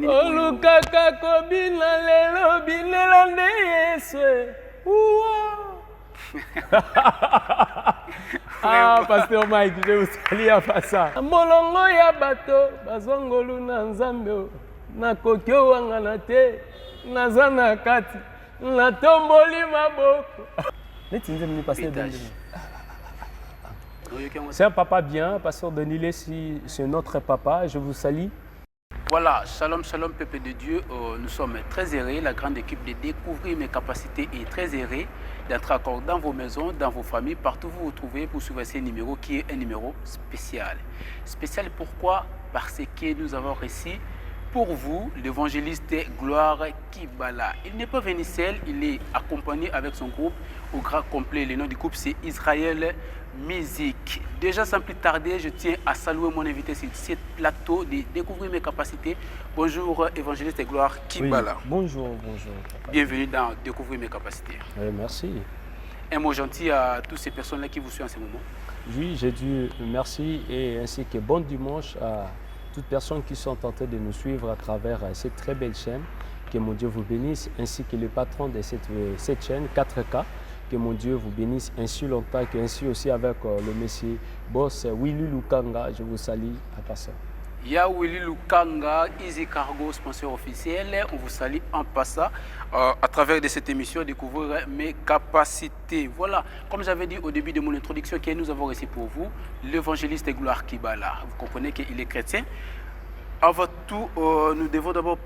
Olukaka kobina lelo binela nde Yesu. Ah, Pasteur Mike, je vous salue à ça. Molongo ya bato, bazongolu na nzambe, na kokyo wangana te, naza na kati, na tomboli maboko. C'est un papa bien, Pasteur Denis, c'est notre papa, je vous salue. Voilà, shalom, shalom, peuple de Dieu. Nous sommes très heureux, la grande équipe de découvrir mes capacités est très heureux d'être encore dans vos maisons, dans vos familles, partout où vous vous trouvez pour suivre ce numéro qui est un numéro spécial. Spécial pourquoi? Parce que nous avons reçu pour vous l'évangéliste Gloire Kibala. Il n'est pas venu seul, il est accompagné avec son groupe au grand complet. Le nom du groupe c'est Israël Musique. Déjà sans plus tarder, je tiens à saluer mon invité sur ce plateau de découvrir mes capacités. Bonjour évangéliste Gloire Kibala. Oui, bonjour, bonjour. Bienvenue dans Découvrir mes capacités. Oui, merci. Un mot gentil à toutes ces personnes-là qui vous suivent en ce moment. Oui, j'ai dit merci et ainsi que bon dimanche à toutes personnes qui sont tentées de nous suivre à travers cette très belle chaîne. Que mon Dieu vous bénisse, ainsi que le patron de cette chaîne, 4K. Que mon Dieu vous bénisse ainsi longtemps, que ainsi aussi avec le monsieur boss Willy Lukanga. Je vous salue à passant. Ya Willy Lukanga, Easy Cargo, sponsor officiel. On vous salue en passant à travers de cette émission Découvrir mes capacités. Voilà, comme j'avais dit au début de mon introduction, que nous avons reçu pour vous l'évangéliste Gloire Kibala. Vous comprenez qu'il est chrétien. Avant tout, nous devons d'abord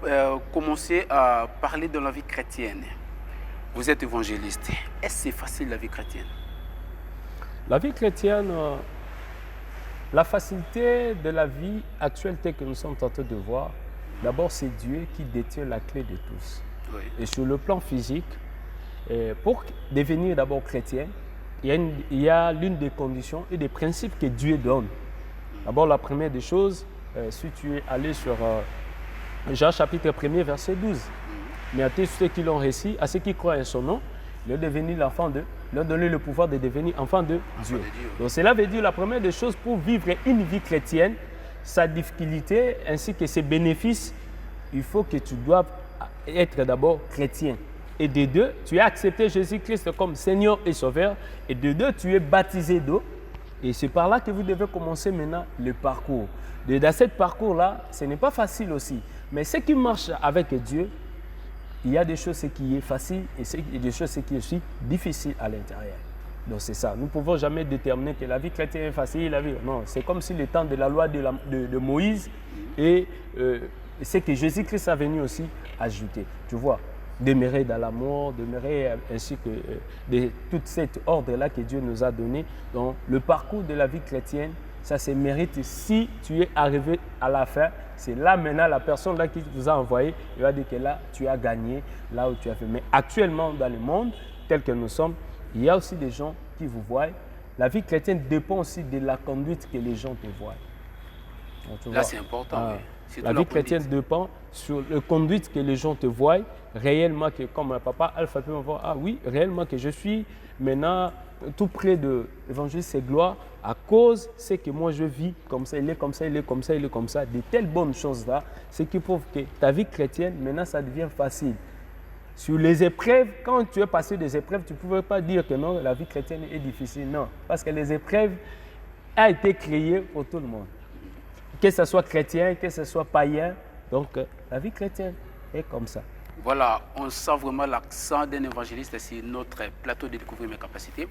commencer à parler de la vie chrétienne. Vous êtes évangéliste. Est-ce que c'est facile la vie chrétienne? La vie chrétienne, la facilité de la vie actuelle telle que nous sommes tentés de voir, d'abord c'est Dieu qui détient la clé de tous. Oui. Et sur le plan physique, pour devenir d'abord chrétien, il y a l'une des conditions et des principes que Dieu donne. D'abord la première des choses, si tu es allé sur Jean chapitre 1er verset 12, mais à tous ceux qui l'ont reçu, à ceux qui croient en son nom, leur devenir l'enfant de, leur donner le pouvoir de devenir enfant de Dieu. Donc cela veut dire la première des choses pour vivre une vie chrétienne, sa difficulté ainsi que ses bénéfices, il faut que tu doives être d'abord chrétien. Et de deux, tu as accepté Jésus-Christ comme Seigneur et Sauveur. Et de deux, tu es baptisé d'eau. Et c'est par là que vous devez commencer maintenant le parcours. Dans ce parcours-là, ce n'est pas facile aussi. Mais ce qui marche avec Dieu, il y a des choses qui sont faciles et des choses qui sont difficiles à l'intérieur. Donc c'est ça. Nous ne pouvons jamais déterminer que la vie chrétienne est facile. Non, c'est comme si le temps de la loi de Moïse et ce que Jésus-Christ a venu aussi ajouter. Tu vois, demeurer dans l'amour, demeurer ainsi que de toute cette ordre-là que Dieu nous a donné. Donc le parcours de la vie chrétienne, ça se mérite si tu es arrivé à la fin. C'est là maintenant la personne là qui vous a envoyé, il va dire que là tu as gagné, là où tu as fait. Mais actuellement dans le monde tel que nous sommes, il y a aussi des gens qui vous voient. La vie chrétienne dépend aussi de la conduite que les gens te voient. Donc, là c'est important. Oui. La vie chrétienne dépend sur la conduite que les gens te voient. Réellement que comme un papa Alpha peut me voir, ah oui, réellement que je suis maintenant tout près de l'évangéliste Gloire à cause c'est que moi je vis comme ça, il est comme ça, il est comme ça, il est comme ça, de telles bonnes choses-là, ce qui prouve que ta vie chrétienne, maintenant ça devient facile. Sur les épreuves, quand tu es passé des épreuves, tu ne pouvais pas dire que non, la vie chrétienne est difficile, non, parce que les épreuves ont été créées pour tout le monde. Que ce soit chrétien, que ce soit païen, donc la vie chrétienne est comme ça. Voilà, on sent vraiment l'accent d'un évangéliste sur notre plateau de Découvrir mes capacités.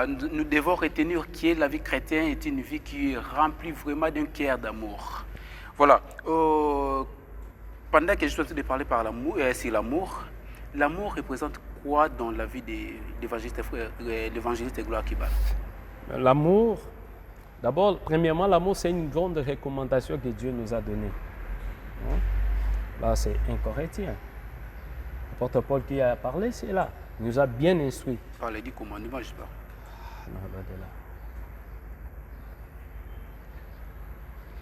Nous devons retenir que la vie chrétienne est une vie qui est remplie vraiment d'un cœur d'amour. Voilà. Pendant que je suis en train de parler sur l'amour, l'amour représente quoi dans la vie de l'évangéliste Gloire Kibala? L'amour, d'abord, premièrement, l'amour, c'est une grande recommandation que Dieu nous a donnée. Là, c'est un Corinthien. L'apôtre Paul qui a parlé, c'est là. Il nous a bien instruits. Parler du commandement, je sais pas. Non, là.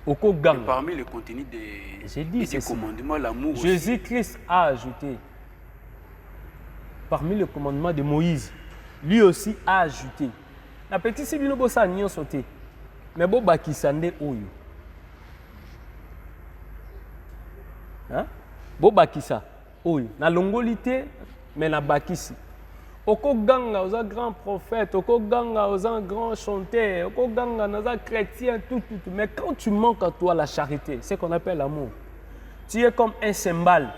Au Kogang. Parmi les contenus des commandements, l'amour aussi. Jésus-Christ a ajouté, parmi les commandements de Moïse, lui aussi a ajouté. La petite c'est une bossa n'y sauté. Mais bon bakisande oyo. hein? Bo bakisa oyo na longolité mais na bakisi oko ganga aux grand prophète oko ganga aux grand chanteur oko ganga naza chrétien tout mais quand tu manques à toi la charité c'est qu'on appelle l'amour tu es comme un cymbale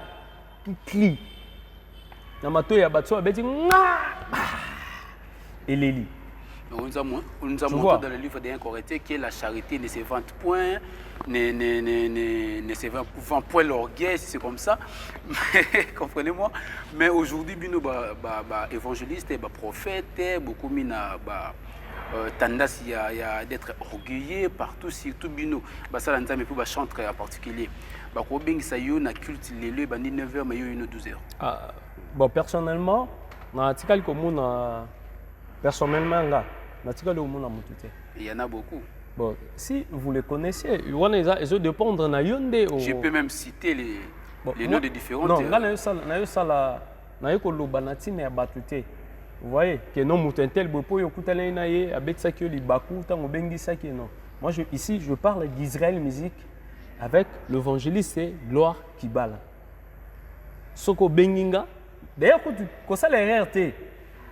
qui crie na mato ya batso abeti et Léli. On nous a montré dans le livre des Corinthiens que la charité ne se vante point, ne se vend point l'orgueil, c'est comme ça. Comprenez-moi. Mais aujourd'hui, bino évangéliste, prophète, beaucoup mina tendance d'être orgueilleux partout, surtout bino. Ça l'entend mais pour chanter en particulier. Ko bengi sa yo na culte lelo bandi 9h mais yo 12h. Bon personnellement, na tikali ko mona personnellement là. Il y en a beaucoup. Bon, si vous les connaissez, ils dépendent de Yonde. Je peux même citer les noms de différents. Non, vous voyez, que non mutentel bopo yokutale naye abetsaki libaku tango bengi saki non. Moi ici je parle d'Israël Musique avec l'évangéliste Gloire Kibala. Soko benginga. D'ailleurs quand ça l'erreur té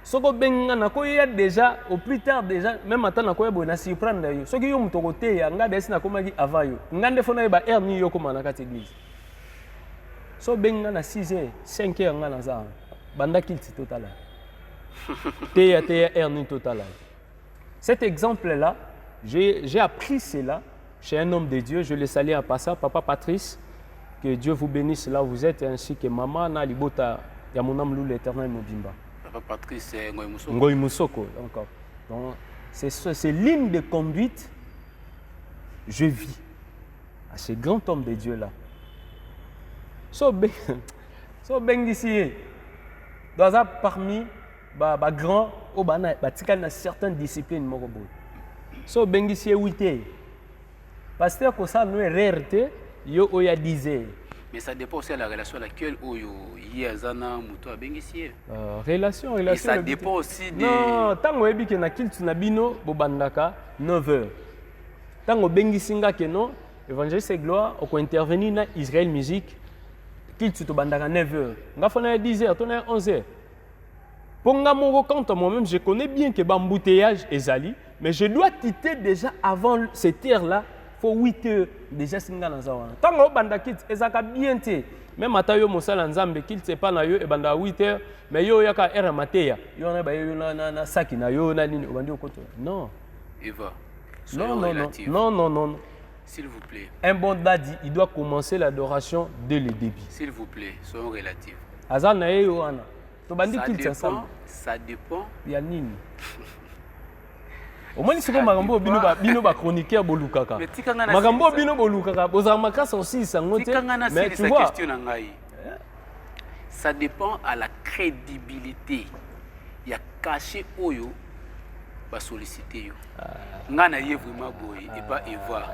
Soko benga na ko ya déjà au plus tard déjà même attend na ko ya bona surprendre yo soki yo mutoko te ya nga desi na komaki avayo ngande fona ba er ni yo koma na kati église so benga na 6h 5h nga na za banda kilti total te ya er ni total. Cet exemple là j'ai appris cela chez un homme de Dieu, je le salue à passant, papa Patrice, que Dieu vous bénisse là où vous êtes ainsi que maman na libota ya mon âme loue l'Éternel Mobimba. Papa Patrice Ngoy Moussoko. Ngoy Moussoko, encore. Donc, c'est l'hymne de conduite. Je vis à ce grand homme de Dieu là. So ben ici, dans parmi grand, na certaines disciplines morobo. So ben ici 8. Pasteur ko ça nous rarité, yo oya disait. Mais ça dépend aussi de la relation à laquelle il y a Zana Mouto à Bengissier. Relation. Et ça dépend aussi de. Non, tant que tu as kiltu nabino, bobandaka 9h. Tant que Bengisinga keno, évangéliste gloire, on peut intervenir dans Israël Musique, kiltu to bandaka 9h. Nga fona 10h, ton 11h. Pour moi, quand moi-même, je connais bien que l'embouteillage est zali, mais je dois quitter déjà avant cette heure-là. Il faut 8 heures déjà singa na zawana. Tango banda kit ezaka bien te. Même atayo mosala nzambe kit c'est pas na yo e banda 8 heures mais yo yaka era mateya. Yo na ba yo na saki na yo na nini obandi okoto. Non. Eva. Non. S'il vous plaît. Un bon dadi, il doit commencer l'adoration dès le début. S'il vous plaît, soyons relatifs. Azana e yo ana. To bandi kit ensemble. Ça dépend. Ya nini? Au moins, si vous avez bino chroniqueur bolukaka. Magambo bino bolukaka. Vous avez makasa aussi sangote. Mais tu vois. Ça dépend à la crédibilité. Il y a caché oyo ba solliciter yo. Ngana ye vraiment boy et pas Eva.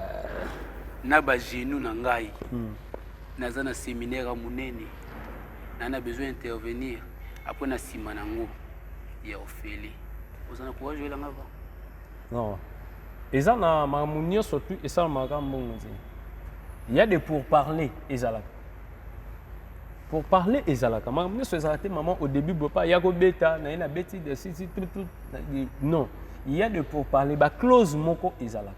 Na ba genou na ngai. Naza na séminaire à munene. Nana besoin d'intervenir. Après na simanango. Ya ofeli. Vous en avez courage là ngava. Non. Et ça, surtout, et ça, il y a des pourparlers, Ezalaka. Pour parler, Ezalaka. Maman, au début, il y a bêta, il y a bêti, non. Il y a des pourparlers, close moko Ezalaka.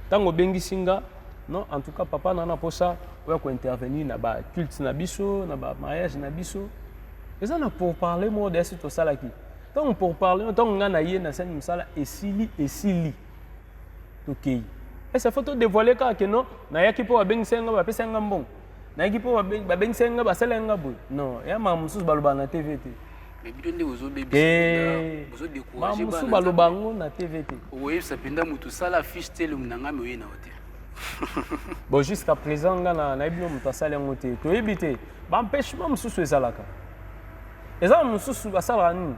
Tant que bengi singa, non, en tout cas, papa nana pour ça, on peut intervenir dans le culte nabiso, dans le mariage nabiso. Et ça, pour parler, moi, de tout ça là qui. Tant pour parler, tant qu'on a eu na scène musala et sili. Ok. Et ça photo dévoiler que non, na yaki po abeng senga ba pesa ngambong. Na yaki po abeng senga ba selenga bu. Non, ya mamusus baloba na TVT. Mais bidonde ozo bébé. Ozo décourager ba. Mamusus baloba ngo na TVT. Oui, ça pinda mutu sala fiche tele munanga me na hotel. Bon jusqu'à présent na ibino mutu sala ngote. To ebité. Ba empêchement mususu ezalaka. Eza mususu basala nini?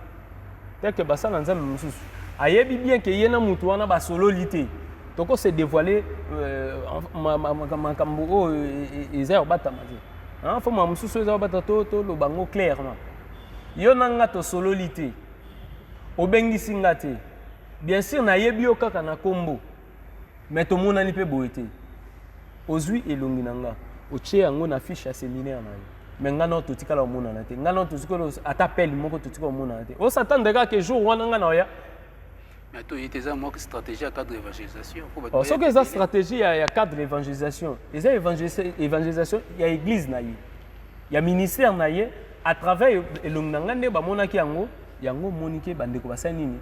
Tel que Bassan Nzambe Moussous. Ayebi bien que yena mutu wana ba sololité. Toko se dévoiler makambo ezaya batamati. Hein, faut Moussous ezaya batato to lo bango clairement. Yo nanga to sololité. Obengi singate. Bien sûr na yebi yo kaka na kombo. Mais to mona ni pe boité. Ozui elongi nanga. otie yango na fiche ya séminaire na yo. Mais ngana totikala omona na te. Ngana totikala atapeli moko totikala omona na te. O s'attendre que jour wana ngana oya. Mais toi, il y a une stratégie à cadre d'évangélisation. Ce que c'est stratégie, il y a cadre d'évangélisation. Il y a évangélisation, il y a église, il y a ministère, à travers le Nangande, il y a yango monike bandeko basanini.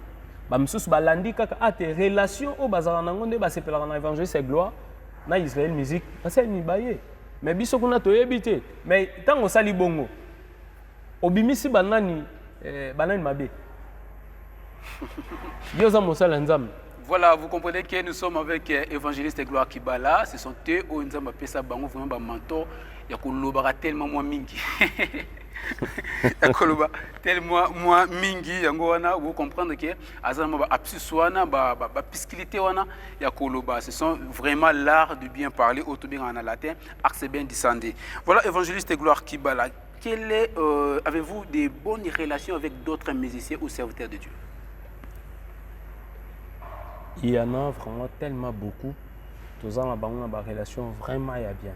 Bamsusu balandi kaka ate relation au bazar nangonde ba sepela na évangile c'est gloire na Israël musique basani baye. Mais biso kuna toyebite. Mais tant on sali bongo. Obimisi banani banani mabe. Voilà, vous comprenez que nous sommes avec évangéliste Gloire Kibala. Ce sont eux où nous avons appelé ça vraiment un mentor. Il y a tellement moins mingi. Tellement moins mingi. Vous comprenez que ce sont vraiment l'art de bien parler, auto bien en latin, axe bien descendé. Voilà, évangéliste Gloire Kibala. Avez-vous des bonnes relations avec d'autres musiciens ou serviteurs de Dieu? Il y en a vraiment tellement beaucoup. Tous en avons une relation vraiment bien.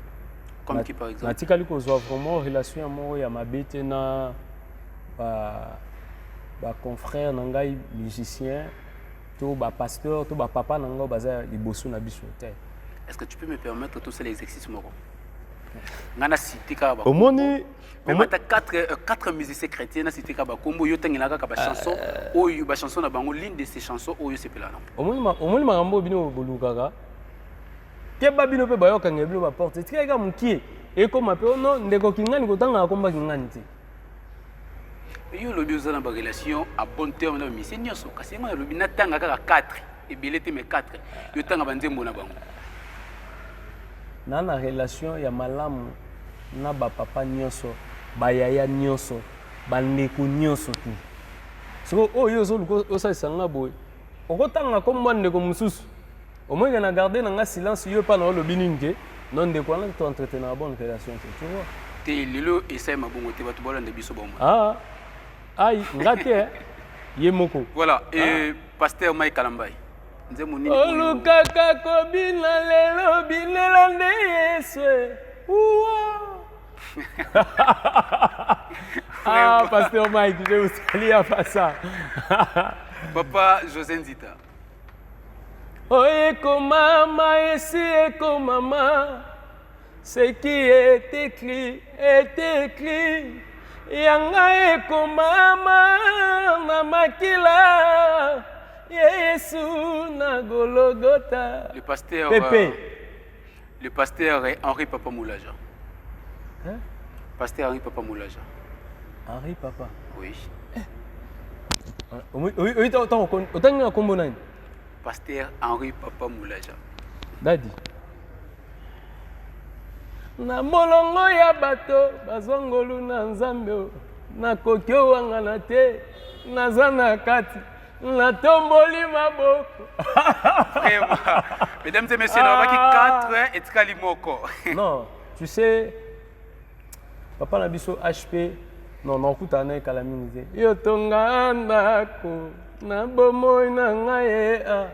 Comme qui par exemple? Natikali ko zo vraiment relation mo ya mabete na ba confrère nangai musicien, to ba pasteur, to ba papa nango baza liboso na biso te. Est-ce que tu peux me permettre tous ces exercices moko? Ngana cité ka ba. Omoni mais mata quatre musiciens chrétiens na cité ka ba kombo yo tangela ka ba chanson oyo ba chanson na bango l'une de ces chansons oyo sepela na. Omoni makambo bino bolukaka. Keba bino pe bayoka ngebilo ba porte. Tika mukie e koma pe no ndeko kingani kotanga akomba kingani ti. Yo lobi oza na ba relation à bon terme na musicien nyoso kasi ngo lobi na tanga ka 4 et belete me 4 yo tanga ba nzembo na bango. Na relation ya malamu na ba papa nyonso ba yaya nyonso ba ndeko nyonso tu. So oyo zo luko osalisa boy. Okotanga komba ndeko mususu. Au moins, il y a gardé dans un silence, il n'y a pas dans le biningue. Non, de quoi tu entretenir une bonne relation, tu vois. Tu es le et c'est ma bonne tu vas te boire de biso bon. Ah, aïe, ngate, yemoko. Voilà, et pasteur Mike Kalambay. Oh, Lukaka Kobina lelo binelande yeswe. Ah, pasteur Mike, je vous salue à pas ça. Papa José Nzita. Oh, éco maman, ici éco maman, ce qui est écrit est écrit. Yanga éco maman, namakila, Yesu na Golgotha. Le pasteur Pépé. Le pasteur Henri Papa Moulaja. Hein? Pasteur Henri Papa Moulaja. Henri Papa. Oui. Oui, autant combo nani. Pasteur Henri Papa Moulaja. Daddy. Na molongo ya bato bazongolu na nzambe na kokyo wanga na te naza na kati na tomboli maboko. Mesdames et messieurs, on va qui 4 et tikali moko. Non, tu sais papa na biso HP non non kutana kala mingi yo tonga ndako na bomoi na ngai a.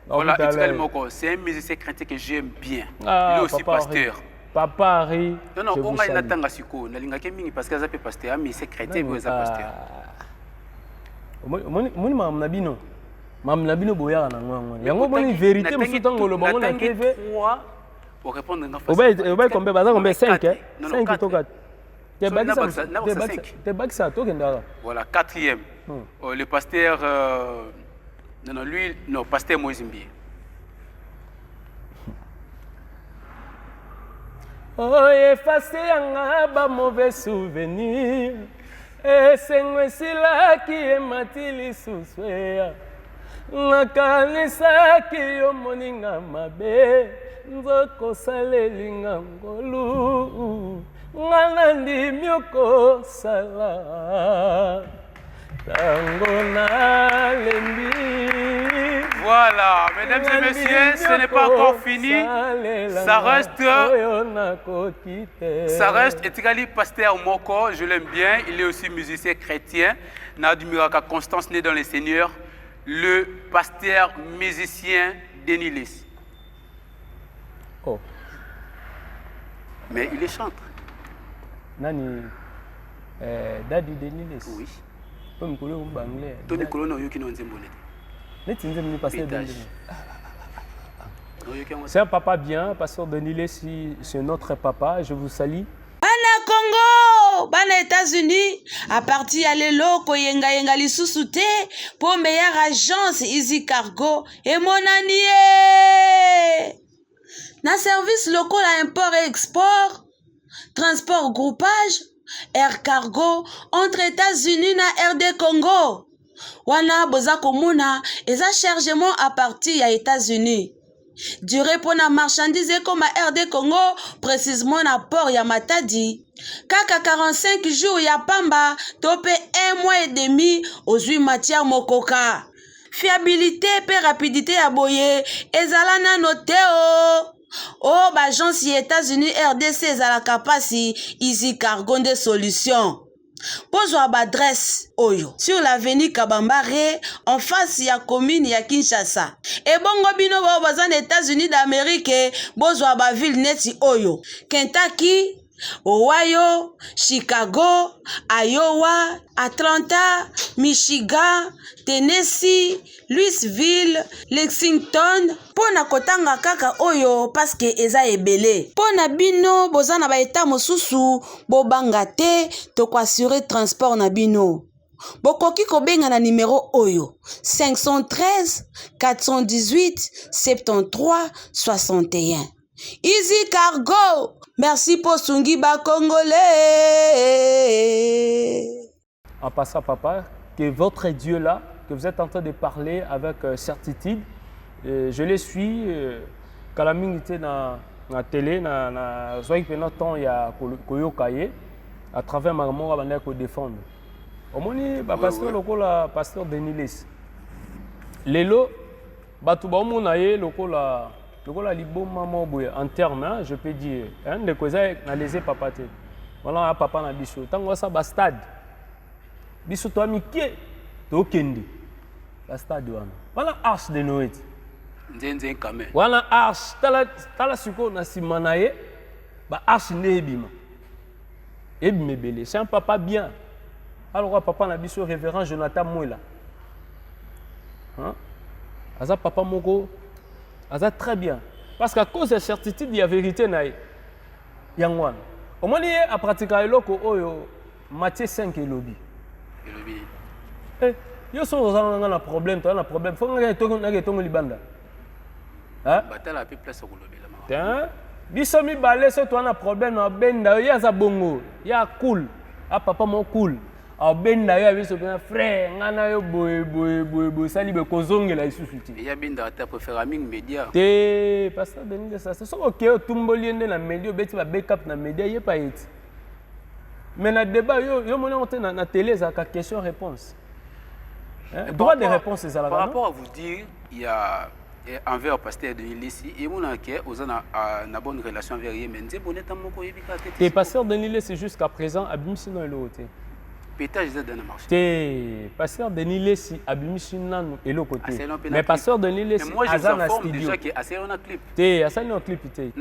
Voilà, c'est un musicien chrétien que j'aime bien. Ah, il est aussi pasteur. Papa Harry. Non, non, on a une tangasiko. Na linga kemi parce que ça peut pasteur, mais c'est chrétien mais ça pasteur. Moni mam nabino. Mam nabino boya na ngwa. Yango moni vérité musuta ngolo bango na TV. Pour répondre na face. Obay combien baza combien 5 hein? 5 to 4. Te bakisa to kendara. Voilà, 4e. Le pasteur non, lui, non, pasteur Moïse Mbié. Oh, effacer un mauvais souvenir. Et c'est moi là qui est matili sous soi. La kanisa qui yo moninga mabe. Nzoko sale linga ngolu. Nganandi myoko sala. Voilà, mesdames et messieurs, ce n'est pas encore fini. Ça reste Etikali Pasteur Moko, je l'aime bien. Il est aussi musicien chrétien. Nadumiraka Constance, né dans les Seigneurs. Le pasteur musicien Denis Lys. Oh. Mais il est chantre. Nani Daddy Deniles. Oui. Comme Kolo Banglais. Tony Colono Yuki non Zembonnet. C'est un papa bien, pasteur Deniles, c'est notre papa, je vous salue. Bana Congo, bana États-Unis, à partir à l'élo, koyenga yenga lisusu te, pour meilleure agence Easy Cargo et mon annier. Na service local à import et export, transport groupage, air cargo entre États-Unis na RD Congo. Wana boza komuna, eza chargement à partir ya États-Unis. Durée pour la marchandise comme à RD Congo, précisément na port ya Matadi. Kaka 45 jours ya pamba, topé 1 mois et demi aux 8 matières mokoka. Fiabilité et rapidité à boye, ezala na noteo. Oh, l'agence États-Unis RDC ezala kapasi, Easy Cargo de solutions. Pose à adresse Oyo sur l'avenue Kabambare en face ya commune ya Kinshasa. Et bongo bino bazan États-Unis d'Amérique, bozo ba ville neti Oyo, Kentucky, Ohio, Chicago, Iowa, Atlanta, Michigan, Tennessee, Louisville, Lexington. Pona kotanga kaka Oyo parce que eza ebele. Pona bino bozana ba eta mosusu bobanga te to assurer transport na bino. Bokoki kobenga na numéro Oyo 513 418 73 61. Easy Cargo. Merci pour Sungiba Congolais. En passant, papa, que votre Dieu là, que vous êtes en train de parler avec certitude, je le suis. Quand la minute était dans la télé, na zoï pendant temps il y a koyokaye à travers ma mort avant de défendre. Au moins, pasteur lokola pasteur Deniles. Lelo, batu ba omonaye lokola liboma moboye en terme, je peux dire, hein, de causes na lesé papa te. Voilà papa na biso. Tango sa ba stade. Biso to amike to kende. Ba stade wana. Voilà arche de Noé. Nzenze kame. Voilà arche tala suko na simanaye ba arche nebima. Ebimebele. C'est un papa bien. Alors papa na biso révérend Jonathan Mouela. Hein? Aza papa moko Aza très bien. Parce qu'à cause de la certitude, il y a vérité. Yangwan. Au moins, il y a pratiquer loko oyo Matthieu 5 et lobby. Eh, yo so un problème, tu as un problème. Faut que tu aies libanda. Hein? Batala pe place au lobby là. Tiens, biso mi balé so tu as un problème na benda, ya za bongo, ya cool. Ah papa mon cool. Ah benda ya biso bien frère, ngana yo boy sali be kozongela isusu ti. Ya benda ta préfère aming média. Te pasteur Denis de ça. C'est ça que tumboli ende na média beti ba backup na média yé pas yet. Mais na débat yo mona on na télé ça ka question réponse. Hein? Droit de réponse c'est ça là. Par rapport à vous dire, il y a envers pasteur Denis Lessi et mon enquête aux na bonne relation avec lui mais nzé boneta moko yebika tete. Et pasteur Denis Lessi jusqu'à présent abimisi dans le côté. Pétage dans le marché. Te pasteur Denis Lessi abimisi nanu elo côté. Mais pasteur Denis Lessi azana studio déjà qui assez on a clip. Te asani on clip te.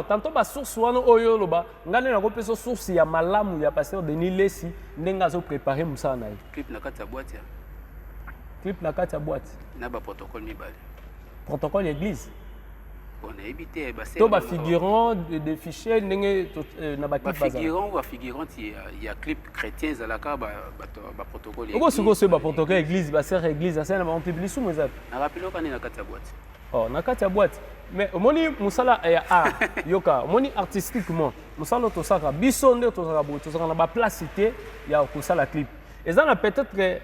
Tantôt ba source wana oyo loba ngane na kopeso source ya malamu ya pasteur Denis Lessi ndenga zo préparer musana na clip na kati ya boîte ya. Clip na kati ya boîte. Na ba protocole mibale. Protocole église. On a évité to ba figurant de fichier ndenge na ba clip bazala. Figurant ou figurant il y a clip chrétien zalaka ba protocole. Oko soko se ba protocole église ba sœur église ça na ba publier sous mes na rappelé ka na kati ya boîte. Oh na kati ya boîte. Mais omoni musala ya art yoka omoni artistiquement musala to saka biso nde to saka bo to saka na ba placité ya ko sala clip. Ezana peut-être que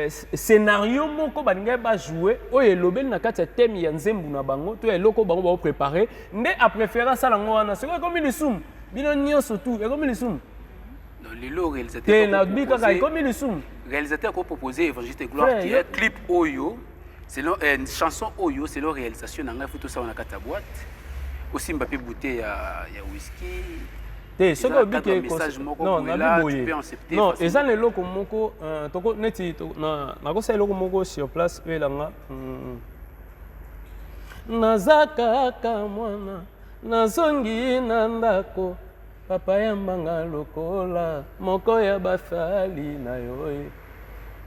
scénario moko baninga ba jouer oyo elobeli na kati ya thème ya nzembu na bango to eloko bango ba préparer nde a préférer ça lango wana c'est comme une soum bino nyonso tout et comme une soum non lelo réalisateur na bika comme une soum réalisateur ko proposer évangile gloire qui est clip oyo c'est une chanson oyo c'est leur réalisation na photo ça na kati ya boîte aussi Mbappé bouteille ya whisky. Te ce que biki non na biboye non eza le loko moko toko neti na ko sa loko moko sur place pe langa nazaka ka mwana nazongi na ndako papa yambanga lokola moko ya basali na yo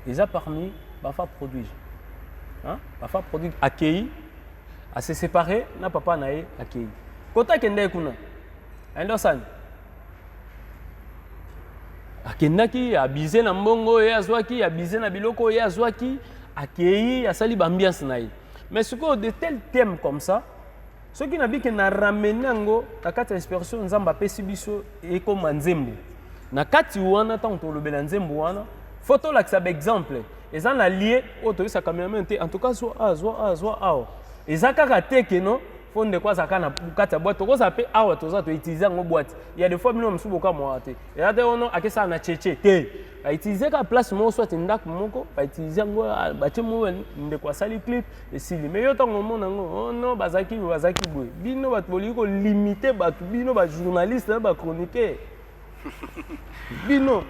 eza parmi bafa produit hein bafa produit accueilli à se séparer na papa na ye accueilli kota kende kuna endo sani akendaki abise na mbongo ye azwaki abise na biloko ye azwaki accueilli asali bambiance na ye mais sikoyo de tels thèmes comme ça soki na biki na ramener yango na kati ya inspiration nzambe apesi biso ekoma nzembo na kati wana ntango tolobela nzembo wana fo tolakisa baexemple eza na lie oyo toyebisa cameraman te en tout cas zwa awa eza kaka te keno fo ndeko azalaka na kati ya boîte tokozala mpe awa toza toutilize yango boîte ya des fois bino mosusu bokamwa te eza te ono akesala na cheche te bautilize kaka place moko soit ndako moko bautilize yango batie moko ndeko asali clip esili mais yo ntango omona yango ono bazalaki boye bino bato bolingi kolimite bato bino bajournaliste na bachroniqueur bino.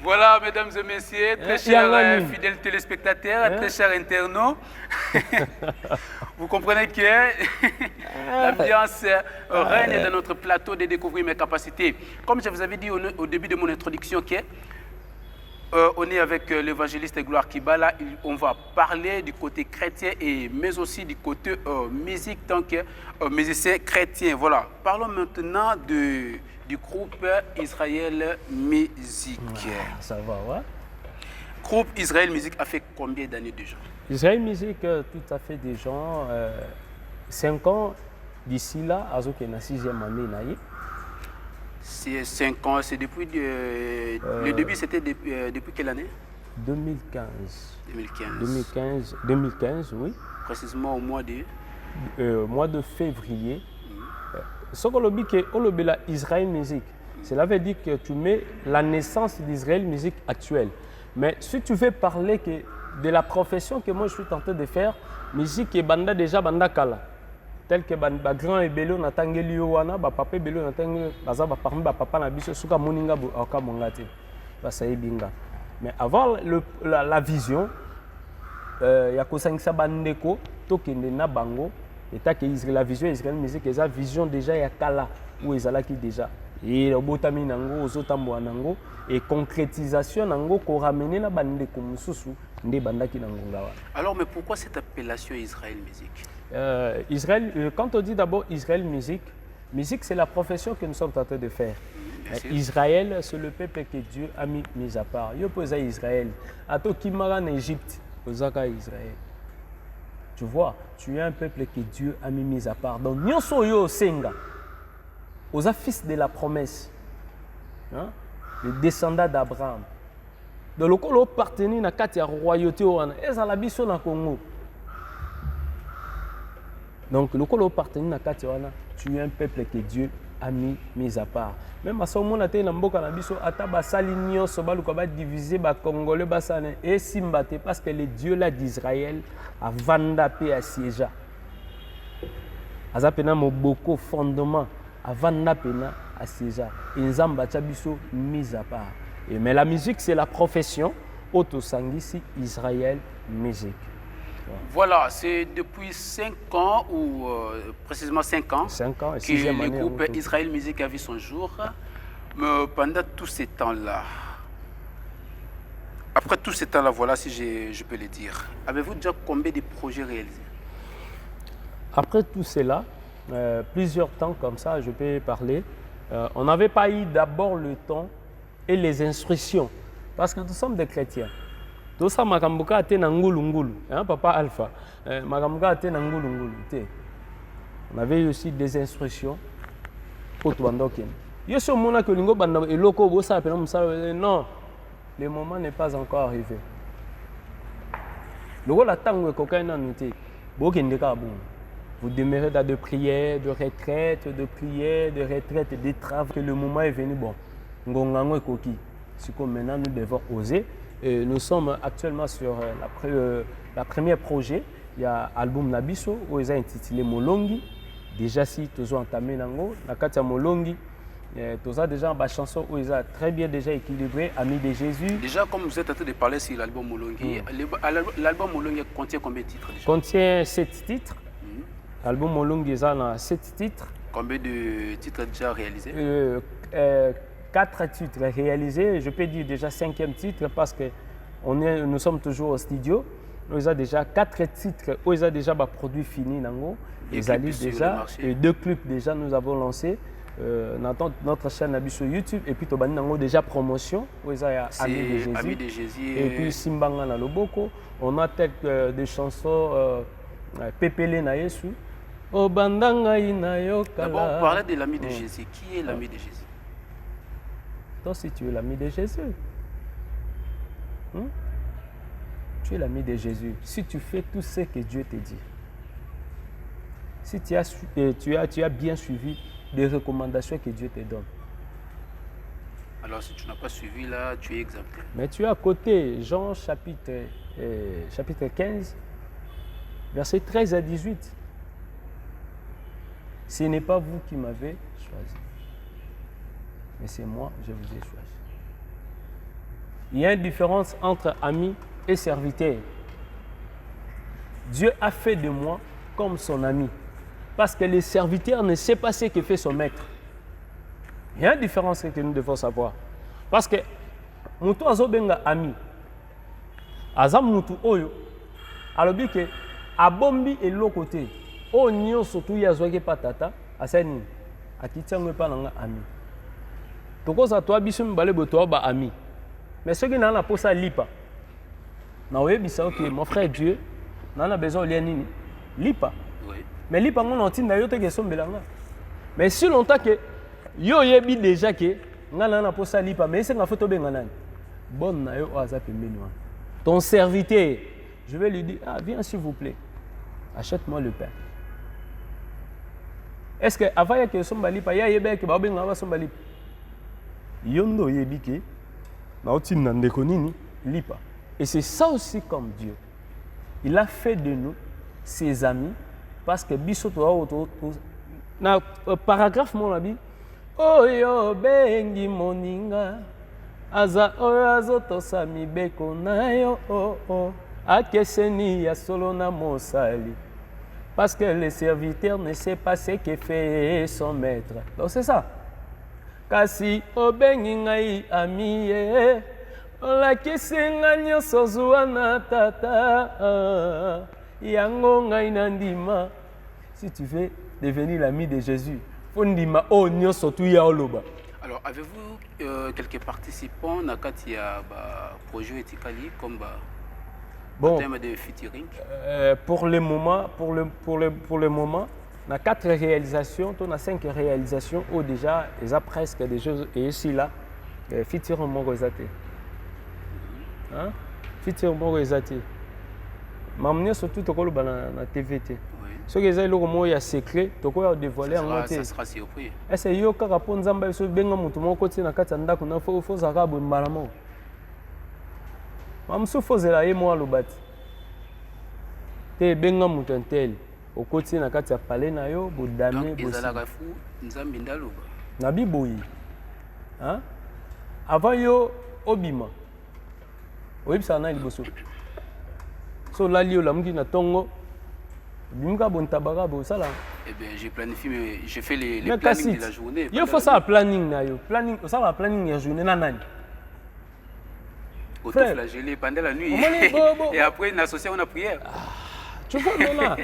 Voilà, mesdames et messieurs, très chers fidèles téléspectateurs, très chers internautes, vous comprenez que l'ambiance règne dans notre plateau de découvrir mes capacités. Comme je vous avais dit au début de mon introduction, on est avec l'évangéliste Gloire Kibala, on va parler du côté chrétien mais aussi du côté musique tant que musicien chrétien. Voilà, parlons maintenant du groupe Israël Musique. Ça va, ouais. Groupe Israël Musique a fait combien d'années déjà? Israël Musique, tout à fait des gens, 5 ans d'ici là, à ce qu'il y a 6e année. C'est 5 ans, c'est depuis... le début, c'était depuis quelle année? 2015. 2015. 2015, oui. Précisément au mois de février. Ce qu'on dit que Israël Musique, cela veut dire que tu mets la naissance d'Israël Musique actuelle. Mais si tu veux parler de la profession que moi je suis tenté de faire, musique et banda déjà banda kala. Tel que ba grand ebelo na tangeli wana ba papa ebelo na tangeli baza ba parmi ba papa na biso suka moninga aka mongati ba saibinga. Mais avant la vision ya kosangisa bandeko tokende na bango et que la vision Israël Musique eza vision déjà ya kala où ezalaki déjà et obotami nango ozotamboa nango et concrétisation nango ko ramener na bandeko mususu nde bandaki nango ngawa. Alors mais pourquoi cette appellation Israël Musique? Israël, quand on dit d'abord Israël Musique, musique c'est la profession que nous sommes en train de faire. Israël, c'est le peuple que Dieu a mis à part. Yo posa Israël. Ato kimara en Égypte, posaka Israël. Tu vois, tu es un peuple que Dieu a mis à part. Donc, nyonso yo senga, aux fils de la promesse, hein? Le descendant d'Abraham. Donc, le colo appartenir à la royauté, et ça la biso na Congo. Donc, le colo appartenir à la tu es un peuple que Dieu a mis à part. Même à ce moment, on a mboka na biso ata basali nyonso baluka ba diviser ba congolais basane et simbate parce que le Dieu là d'Israël a vanda pe a siéja. Azapena moboko fondement a vanda pena a siéja. Nzamba cha biso mis à part. Et mais la musique c'est la profession auto sangisi Israël Musique. Voilà, c'est depuis 5 ans, ou précisément 5 ans, 5 ans et que le groupe Israël Musique a vu son jour. Mais pendant tous ces temps-là, après tous ces temps-là, voilà si je peux le dire, avez-vous déjà combien de projets réalisés? Après tout cela, plusieurs temps comme ça, je peux parler, on n'avait pas eu d'abord le temps et les instructions, parce que nous sommes des chrétiens. Tout ça, makambuka ate na ngulu ngulu, hein, papa Alpha, makambuka ate na ngulu ngulu. On avait aussi des instructions pour tout bandoken. Yo so mona que lingo banda eloko bo sa pena musala non, le moment n'est pas encore arrivé. Le rôle attend que quelqu'un en était. Bo kende ka bon. Vous demeurez dans de prières, de retraite, de prières, de retraite, des travaux que le moment est venu bon. Ngongango et koki. C'est comme maintenant nous devons oser. Et nous sommes actuellement sur la première projet. Il y a l'album Nabiso où ils ont intitulé Molongi. Déjà si tu as entamé nango, la Katia Molongi, tu as déjà une chanson où ils ont très bien déjà équilibré, Amis de Jésus. Déjà comme vous êtes en train de parler sur l'album Molongi, l'album Molongi contient combien de titres déjà? Contient 7 titres. L'album Molongi a 7 titres. Combien de titres déjà réalisés? 4 titres réalisés. Je peux dire déjà 5e titre parce que nous sommes toujours au studio. Nous avons déjà 4 titres. Nous avons déjà produit fini. Ils allaient déjà. 2 clips déjà nous avons lancé. Notre chaîne sur YouTube. Et puis nous avons déjà promotion. C'est Ami de Jésus. Et puis Simbanga na Loboko. On a des chansons Pépélé na Yesu. D'abord, parlez de l'ami de Jésus. Qui est l'ami de Jésus? Toi, si tu es l'ami de Jésus, tu es l'ami de Jésus. Si tu fais tout ce que Dieu te dit, si tu as bien suivi les recommandations que Dieu te donne. Alors, si tu n'as pas suivi là, tu es exempté. Mais tu es à côté, Jean chapitre 15, versets 13 à 18. Ce n'est pas vous qui m'avez choisi, mais c'est moi, je vous ai choisi. Il y a une différence entre ami et serviteur. Dieu a fait de moi comme son ami, parce que le serviteur ne sait pas ce que fait son maître. Il y a une différence que nous devons savoir. Parce que mutu azobenga ami, aza mutu oyo, alobi ke abombi eloko te. O nyo surtout yazwaki patata asani akitiango pa nanga ami. Tokoza to biso mbale boto ba ami. Mais ce qui n'a pas posa lipa. Na oyebisa OK mon frère Dieu, na besoin lien nini? Lipa. Oui. Mais lipa mon antinda yo te ke sombelanga. Mais si longtemps que yo yebi déjà que ngana na posa lipa mais c'est nga photo benga nani. Bon na yo aza pembeni wana. Ton serviteur, je vais lui dire viens s'il vous plaît. Achète-moi le pain. Est-ce que avant il y a que sombali pa ya yebe que ba benga ba sombali yondo yebi ke na otim na ndeko nini lipa. Et c'est ça aussi comme Dieu. Il a fait de nous ses amis parce que biso to na paragraphe mon abi oyo bengi moninga aza oyo to sami beko na yo akeseni ya solo na mosali. Parce que le serviteur ne sait pas ce que fait son maître. Donc c'est ça. Kasi obengi ngai ami olakisi nga nyonso zuwa na tata yango ngai na ndima. Si tu veux devenir l'ami de Jésus, faut ndima o nyonso tu ya oloba. Alors avez-vous quelques participants na kati ya projet etikali comme en termes de featuring? Pour le moment, on a 4 réalisations, on a 5 réalisations où déjà, il y a presque des choses, et ici là, featuring mon resate. Featuring mon resate. M'amener surtout na TVT. Ce que j'ai il y a secret, il dévoilé en ça sera surpris. Est-ce que yo kaka po nzamba so benga mutu moko tina kati ya ndako na fo zaka bo mbalamo. Mamsu fozela ye mo alobati. Te benga mutu entel okoti na kati ya palais na yo bo dame bo. Ezala fu nzambi ndaloba. Na biboyi. Avant yo obima. Oyibisa na liboso. So la lio la mungi na tongo. Bimka bon tabaka bo sala. Eh bien, je planifie, mais je fais les plannings de la journée. Il faut ça planning na yo. Planning, ça va planning la journée na nani. Autoflagellé pendant la nuit. Et après une association on a prière. Tu vois non là.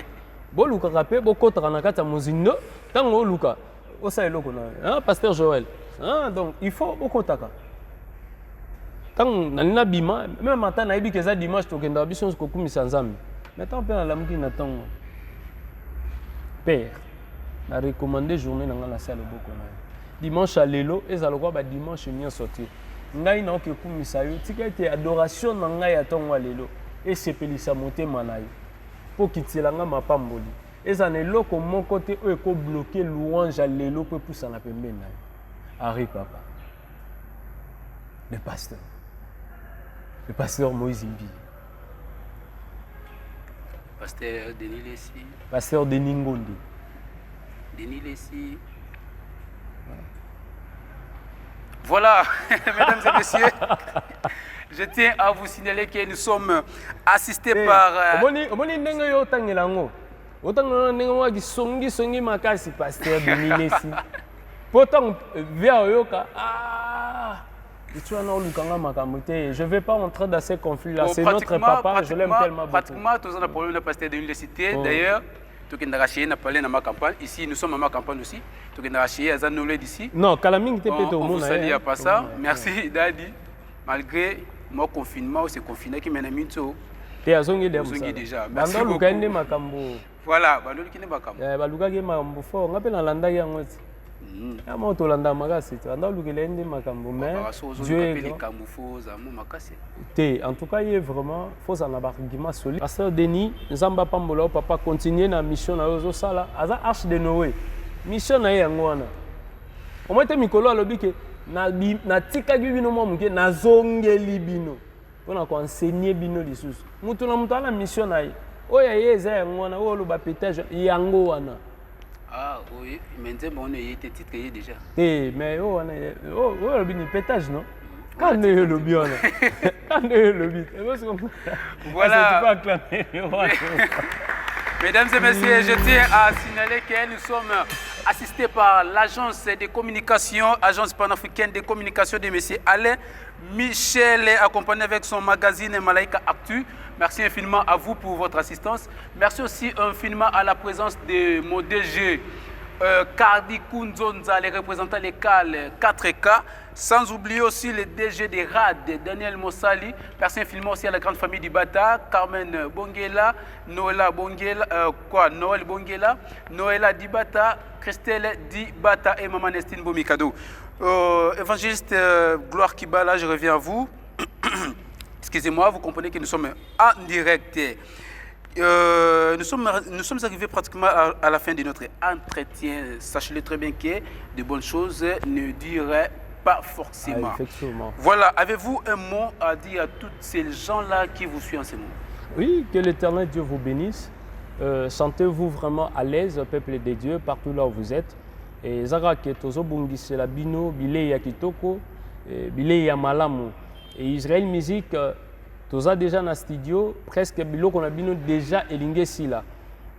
Bo luka rapé bo kotara na kata mozindo, tango luka. O sa eloko na. Pasteur Joël. Donc il faut bo kotaka. Tant na bima, même matin na yebi que ça dimanche to kenda biso ko kumisa nzambi. Maintenant pe na lamuki na tango. Père, na recommandé journée dans la salle beaucoup dimanche à lelo et ça le quoi dimanche mien sorti ngai na ke kumisa yo tika ete adoration na ngai atongo lelo et sepelisa motema na yo po kitilanga mapamboli et ça ne loko mon côté e ko bloquer louange à lelo pe poussa na pembeni na yo Ari papa le pasteur Moïse Mbi, pasteur Denis Lessi. Pasteur Denis Ngondi. Denis Lessi. Voilà, mesdames et messieurs, je tiens à vous signaler que nous sommes assistés par... Autant que nous avons songi makasi pasteur de Ninesi. Pourtant, vers Yoka, tu as je ne vais pas entrer dans ces conflits-là. C'est notre papa, je l'aime tellement beaucoup. Pratiquement, tous les problèmes de pasteur de l'université. D'ailleurs, tu as racheté, n'a parlé dans ma campagne. Ici, nous sommes à ma campagne aussi. Tu as racheté, à Zanolé d'ici. Non, Kalaming, tu es peut-être au monde. On vous salue à pas ça. Merci, Dadi. Malgré mon confinement, c'est confiné qui mène à Minto. Tu es à Zongi déjà. Merci beaucoup. Voilà, Bandol qui n'est pas comme. Baluka qui m'a fort. On appelle en landa yang aussi. Ah moi to landa magasi. Anda lukelende makambo mais Dieu est grand. En tout cas, il est vraiment faut en avoir argument solide. Pasteur Denis, Nzamba Pambola papa continuer na mission na ozo sala. Aza arche de Noé. Mission na yango wana. Au moins te mikolo alobi ke na tika bino mo muke na zongeli bino. Pona ko enseigner bino lisusu. Mutu na mutu ala mission na ye. Oya yeza yango wana o lo ba pétage yango wana. Ah oui, maintenant on est titre déjà. Mais oh le bin pétage non. Quand est le bien là. Quand est le but. Voilà. Mesdames et messieurs, je tiens à signaler que nous sommes assistés par l'agence de communication, agence panafricaine de communication de M. Alain Michel, accompagné avec son magazine Malaika Actu. Merci infiniment à vous pour votre assistance. Merci aussi infiniment à la présence de mon DG Cardi Kunzonza, les représentants locaux 4K. Sans oublier aussi le DG des RAD, Daniel Mossali. Merci infiniment aussi à la grande famille du Bata, Carmen Bongela, Noël Bongela, Noëlla Dibata, Christelle Dibata et Maman Nestine Bomikado. Évangéliste Gloire Kibala, je reviens à vous. Excusez-moi, vous comprenez que nous sommes en direct. Nous sommes arrivés pratiquement à la fin de notre entretien. Sachez-le très bien que de bonnes choses ne diraient pas forcément. Effectivement. Voilà, avez-vous un mot à dire à tous ces gens-là qui vous suivent en ce moment? Oui, que l'Éternel Dieu vous bénisse. Sentez-vous vraiment à l'aise, peuple de Dieu, partout là où vous êtes. Et Zara ke tozo bungisi la bino bile ya kitoko, bile ya malamu. Et Israël Musique, toza déjà dans le studio, presque bilo qu'on a bino déjà elingé si là.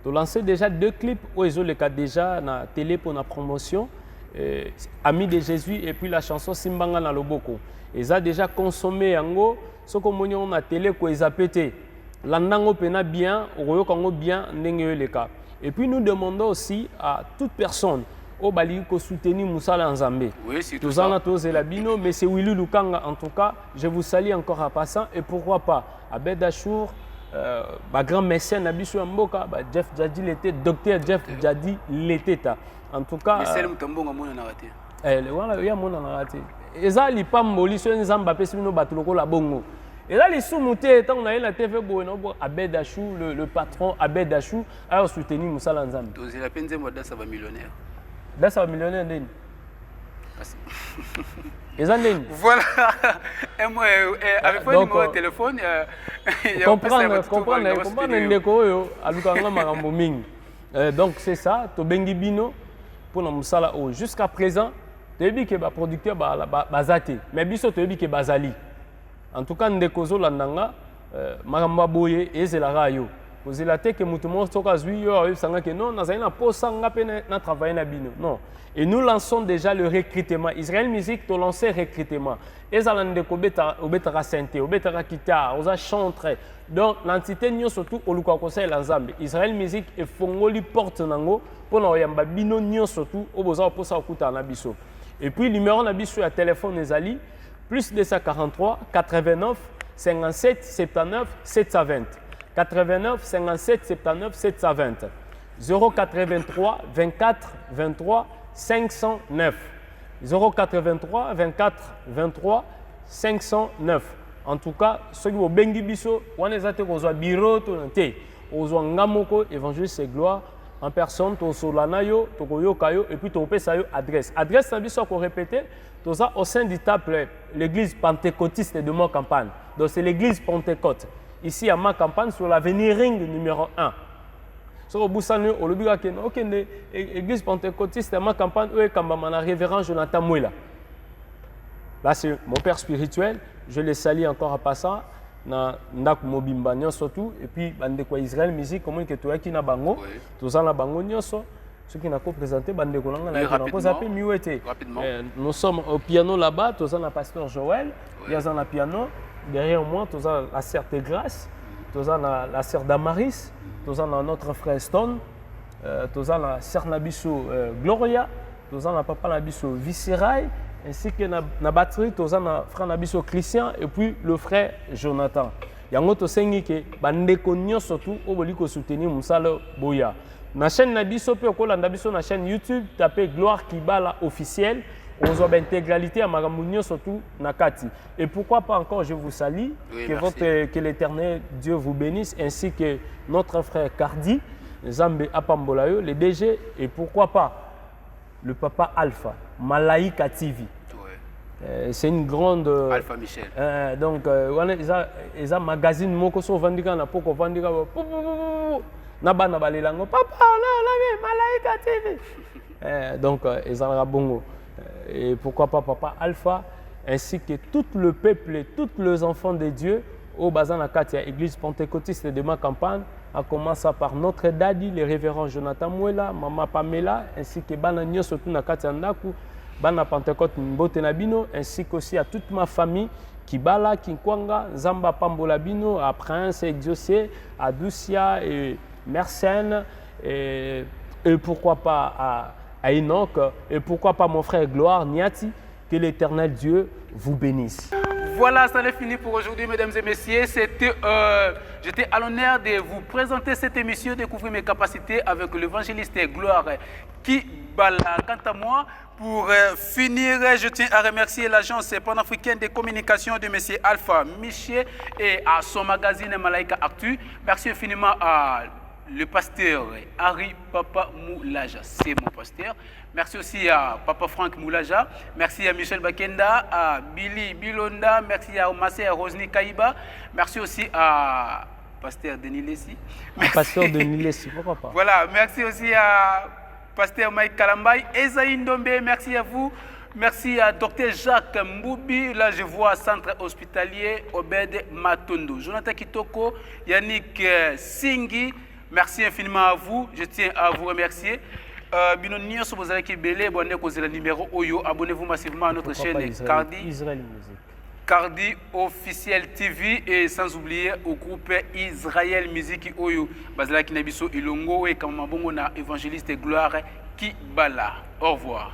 Tu lancé déjà 2 clips où ils ont le cas déjà na télé pour la promotion, Amis de Jésus et puis la chanson Simbanga na Loboko. Ils ont déjà consommé yango, ce qu'on a na télé ko ils a pété. Landango pena bien, royo kango bien ndenge le cas. Et puis nous demandons aussi à toute personne au bali ko soutenir Moussala Nzambe. Oui, c'est tout ça. Tous la bino, mais c'est Willy Lukanga en tout cas. Je vous salue encore en passant et pourquoi pas Abed Achour, grand mécène Abisu Mboka, Jeff Jadi l'été, docteur Jeff Jadi l'été. En tout cas. Mais c'est le Mutambonga mon narraté. Voilà, il y a mon narraté. Et ça, il pas moli sur Nzamba pesino batuloko la bongo. Et là, les sous-moutés, tant on a eu la TV, Abed Achou, le patron Abed Achou, a soutenu Moussala Nzambe. Donc, c'est la peine de moi ça va millionnaire. Là, ça va millionnaire, Ndeni. Voilà. Et moi, avec votre numéro de téléphone, donc, c'est ça, Tobengi Bino, pour nous Moussala. Jusqu'à présent, tu as dit que le producteur Bazate, mais Bisso, tu as dit que Bazali. En tout cas, Ndekozo Landanga, Maramba Boye et Zelarayo. Vous avez que Moutoumon Sokazui, non, nous avons travaillé na bino. Non. Et nous lançons déjà le recrutement. Israël Musique, tu lancé le recrutement. Et allons obetara santé, obetara kita, oza chanter. Donc l'entité nous surtout au Luka conseil l'ensemble. Israël Musique et Fongoli porte nango pour nous yamba bino nous surtout au besoin pour ça okuta na biso. Et puis numéro na biso à téléphone ezali plus 243 89 57 79 720. 89 57 79 720 083 24 23 509 083 24 23 509. En tout cas, ceux qui ont bengi biso, on est até ko zo bureau to nté, o zo ngamoko évangéliste c'est gloire en personne to solana yo, to ko yoka yo et puis to pesa yo adresse. Adresse na biso ko répéter, to ça au sein du temple l'église pentecôtiste de mon campagne. Donc c'est l'église Pentecôte. Ici à ma campagne sur l'avenue Ring numéro 1. Sur le Boussane, au lobby à Ken, aucune église pentecôtiste à ma campagne, où est Kambamana révérend Jonathan Mouila. Là, c'est mon père spirituel, je le salue encore en passant. na ndako mobimba nyonso tout et puis bandeko Israël musique comment que toyaki na bango toza na bango nyonso ceux qui n'a pas présenté bandeko nanga na ko zapi miwete. Nous sommes au piano là-bas, toza na pasteur Joël, yaza na piano derrière moi toza la sœur de Grâce, toza na la sœur Damaris, toza na notre frère Stone, toza na sœur Nabiso Gloria, toza na papa Nabiso Visceral ainsi que na batterie toza na frère Nabiso Christian et puis le frère Jonathan. Yango to sengi ke bandeko nyonso tout o boli ko soutenir musala boya. Na chaîne Nabiso pe okolanda biso na chaîne YouTube tapez Gloire Kibala officiel. On a l'intégralité à Maramounio surtout Nakati. Et pourquoi pas encore, je vous salue, que l'Éternel Dieu vous bénisse, ainsi que notre frère Cardi, Zambé Apambolayo, les DG, et pourquoi pas le papa Alpha, Malaika TV. C'est une grande. Alpha Michel. Donc, ils ont un magazine, moko so vendika na poko vendika naba na balelango papa la Malaika TV. Donc, ils ont un bongo. Et pourquoi pas papa Alpha, ainsi que tout le peuple et tous les enfants de Dieu au Bazan Katia, église pentecôtiste de ma campagne, à commencer par notre daddy, le révérend Jonathan Mouela, maman Pamela, ainsi que Bananio surtout na Katia Ndaku, Bana Pentecôte Mbote Nabino, ainsi qu'aussi à toute ma famille, Kibala, Kinkwanga, Zamba Pambolabino, à Prince, Exaucé, à Doucia et Mersenne, et pourquoi pas à Enoch, et pourquoi pas mon frère Gloire Niati, que l'Éternel Dieu vous bénisse. Voilà, ça est fini pour aujourd'hui, mesdames et messieurs. J'étais à l'honneur de vous présenter cette émission, découvrir mes capacités avec l'évangéliste Gloire Kibala. Quant à moi, pour finir, je tiens à remercier l'agence panafricaine de communication de M. Alpha Michel et à son magazine Malaika Actu. Merci infiniment à le pasteur Harry Papa Moulaja, c'est mon pasteur. Merci aussi à Papa Franck Moulaja. Merci à Michel Bakenda, à Billy Bilonda. Merci à Omassé, à Rosny Kaïba. Merci aussi à pasteur Denis Lessi. Pasteur Denis Lessi, pourquoi pas. Voilà, merci aussi à pasteur Mike Kalambay. Esaïe Ndombe, merci à vous. Merci à Dr Jacques Mboubi. Là, je vois centre hospitalier Obed Matondo. Jonathan Kitoko, Yannick Singhi. Merci infiniment à vous. Je tiens à vous remercier. Abonnez-vous massivement à notre chaîne Cardi Officiel TV et sans oublier au groupe Israël Musique Oyo. Bazala Kinabiso Ilongo et Kamabongo na évangéliste Gloire Kibala. Au revoir.